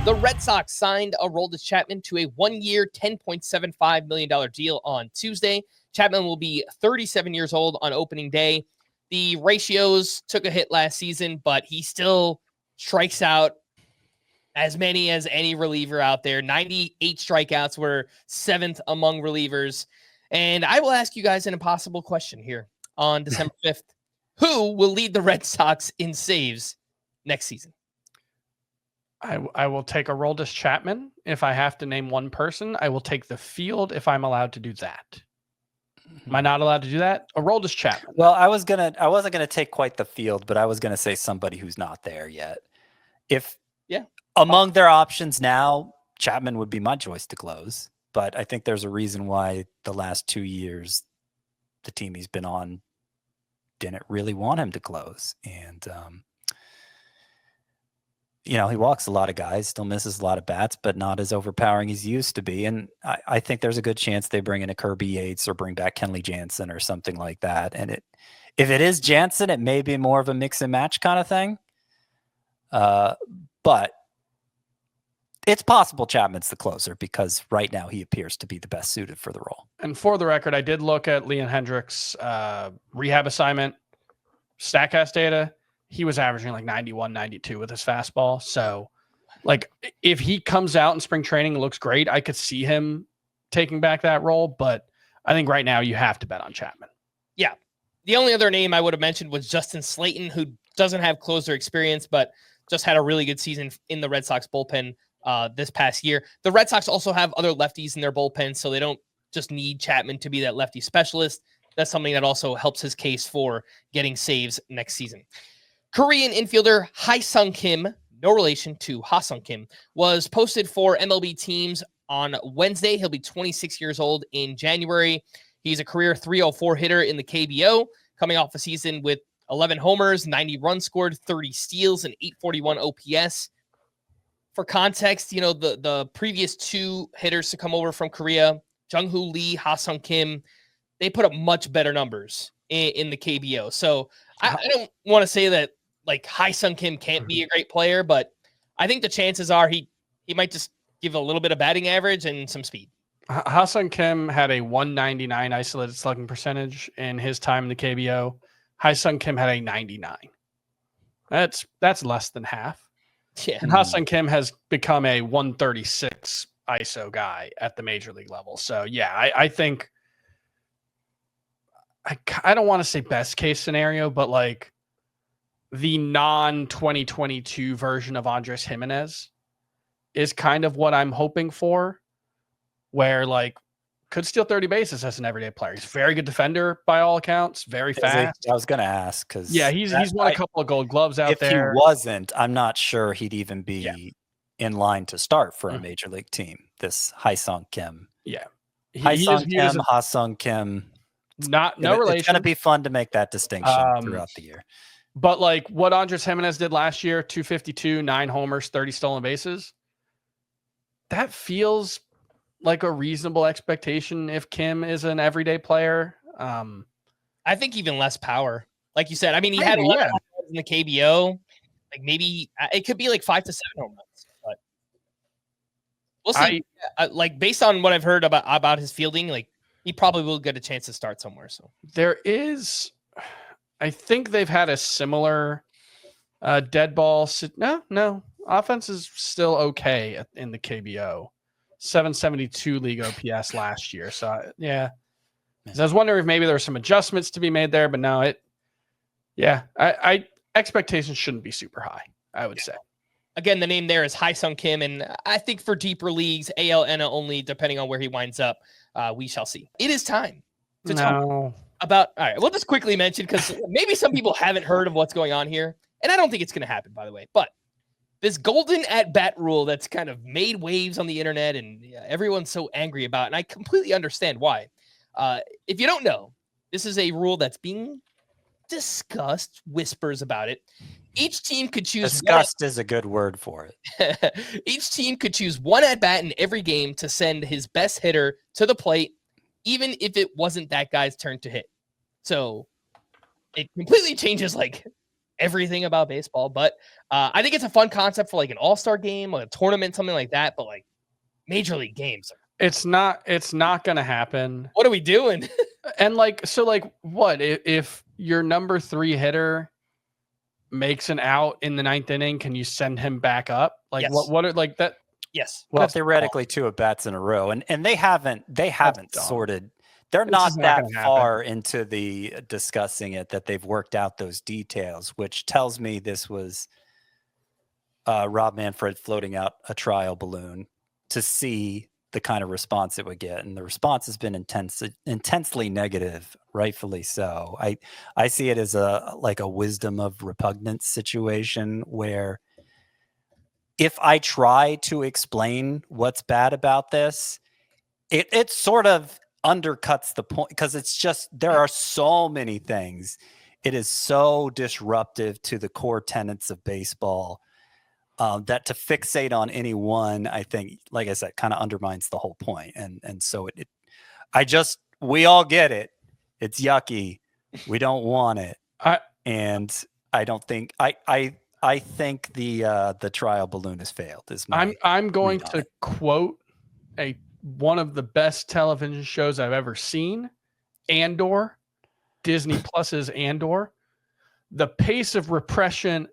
The Red Sox signed Aroldis Chapman to a one-year, $10.75 million deal on Tuesday. Chapman will be 37 years old on opening day. The ratios took a hit last season, but he still strikes out as many as any reliever out there. 98 strikeouts, were 7th among relievers. And I will ask you guys an impossible question here on December 5th. Who will lead the Red Sox in saves next season? I will take Aroldis Chapman. If I have to name one person, I will take the field if I'm allowed to do that. Am I not allowed to do that? Aroldis Chapman. Well, I wasn't gonna take quite the field, but I was gonna say somebody who's not there yet. Among their options now, Chapman would be my choice to close. But I think there's a reason why the last 2 years the team he's been on didn't really want him to close. And he walks a lot of guys, still misses a lot of bats, but not as overpowering as he used to be. And I think there's a good chance they bring in a Kirby Yates or bring back Kenley Jansen or something like that. And if it is Jansen, it may be more of a mix and match kind of thing. But it's possible Chapman's the closer because right now he appears to be the best suited for the role. And for the record, I did look at Leon Hendricks' rehab assignment StatCast data. He was averaging like 91, 92 with his fastball. So, like, if he comes out in spring training and looks great, I could see him taking back that role. But I think right now you have to bet on Chapman. Yeah. The only other name I would have mentioned was Justin Slayton, who doesn't have closer experience, but just had a really good season in the Red Sox bullpen this past year. The Red Sox also have other lefties in their bullpen, so they don't just need Chapman to be that lefty specialist. That's something that also helps his case for getting saves next season. Korean infielder Hyeseong Kim, no relation to Ha-Seong Kim, was posted for MLB teams on Wednesday. He'll be 26 years old in January. He's a career .304 hitter in the KBO, coming off a season with 11 homers, 90 runs scored, 30 steals, and .841 OPS. For context, the previous two hitters to come over from Korea, Jung-Hoo Lee, Ha-Seong Kim, they put up much better numbers in the KBO. So I don't want to say that like Hyeseong Kim can't be a great player, but I think the chances are he might just give a little bit of batting average and some speed. Ha-Seong Kim had a 199 isolated slugging percentage in his time in the KBO. Hyeseong Kim had a 99. That's less than half. Yeah. And Ha-Seong Kim has become a 136 ISO guy at the major league level. So yeah, I think I don't want to say best case scenario, but like the non-2022 version of Andres Gimenez is kind of what I'm hoping for, where like could steal 30 bases as an everyday player. He's a very good defender by all accounts, very fast. I was going to ask because he's won a couple of Gold Gloves out there. If he wasn't, I'm not sure he'd even be in line to start for a major league team. This Hyeseong Kim, Ha-Seong Kim. No relation. It's going to be fun to make that distinction throughout the year. But like what Andres Gimenez did last year, 252, 9 homers, 30 stolen bases, that feels like a reasonable expectation if Kim is an everyday player. I think even less power. Like you said, I mean, he had 11 in the KBO. Like maybe it could be like 5 to 7 home runs, but we'll see. Like based on what I've heard about his fielding, like he probably will get a chance to start somewhere. So there is, I think they've had a similar dead ball. No, offense is still okay in the KBO. 772 league OPS last year. So I was wondering if maybe there's some adjustments to be made there, but no, I expectations shouldn't be super high, I would say. Again, the name there is Hyeseong Kim, and I think for deeper leagues, AL, NL only, depending on where he winds up, we shall see. It is time to talk about, all right, we'll just quickly mention, because maybe some people haven't heard of what's going on here, and I don't think it's going to happen, by the way, but this golden at-bat rule that's kind of made waves on the internet and everyone's so angry about, and I completely understand why. If you don't know, this is a rule that's being discussed, whispers about it. Each team could choose discussed is a good word for it. Each team could choose one at-bat in every game to send his best hitter to the plate, even if it wasn't that guy's turn to hit. So it completely changes like everything about baseball. But I think it's a fun concept for like an all-star game, like a tournament, something like that. But like major league games, It's not going to happen. what are we doing? And like, so like what if your number 3 hitter makes an out in the 9th inning, can you send him back up? Like Yes. what are like that? Yes. Well, That's theoretically, 2 at-bats in a row, and they haven't dumb. sorted. They're It's not just not that gonna far into the discussing it that they've worked out those details, which tells me this was Rob Manfred floating out a trial balloon to see the kind of response it would get, and the response has been intensely negative, rightfully so. I see it as a wisdom of repugnance situation where if I try to explain what's bad about this, it sort of undercuts the point, because it's just, there are so many things. It is so disruptive to the core tenets of baseball that to fixate on any one, I think, like I said, kind of undermines the whole point. And so we all get it. It's yucky. We don't want it. And I don't think I think the trial balloon has failed. I'm going to quote one of the best television shows I've ever seen, Andor, Disney Plus's Andor. The pace of oppression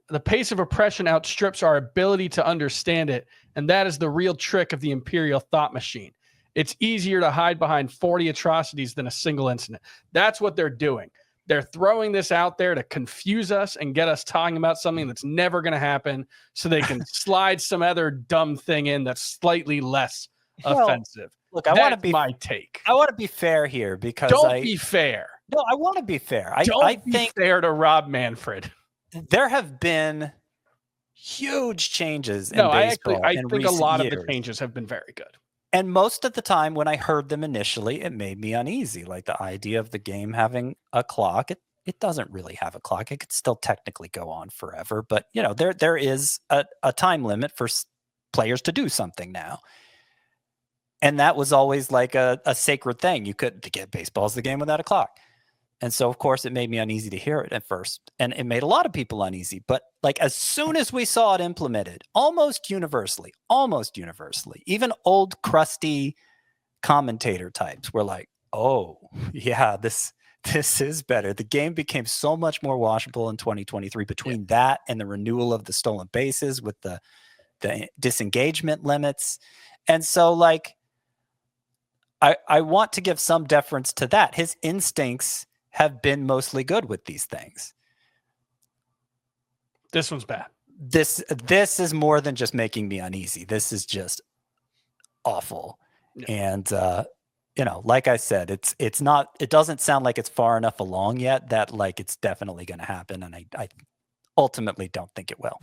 outstrips our ability to understand it, and that is the real trick of the imperial thought machine. It's easier to hide behind 40 atrocities than a single incident. That's what they're doing. They're throwing this out there to confuse us and get us talking about something that's never going to happen, so they can slide some other dumb thing in that's slightly less offensive. Look, I want to be my take. I want to be fair here, because Don't be fair. No, I want to be fair. I Don't be think fair to Rob Manfred. There have been huge changes in baseball. I think a lot years. of the changes have been very good. And most of the time when I heard them initially, it made me uneasy. Like the idea of the game having a clock. It doesn't really have a clock. It could still technically go on forever. But, there is a time limit for players to do something now. And that was always like a sacred thing. You couldn't get baseball's the game without a clock. And so, of course, it made me uneasy to hear it at first. And it made a lot of people uneasy. But like as soon as we saw it implemented, almost universally, even old crusty commentator types were like, oh, yeah, this is better. The game became so much more watchable in 2023 between that and the renewal of the stolen bases with the disengagement limits. And so, like, I want to give some deference to that. His instincts have been mostly good with these things. This one's bad. This is more than just making me uneasy. This is just awful. Yeah. And like I said, it doesn't sound like it's far enough along yet that like it's definitely going to happen, and I ultimately don't think it will.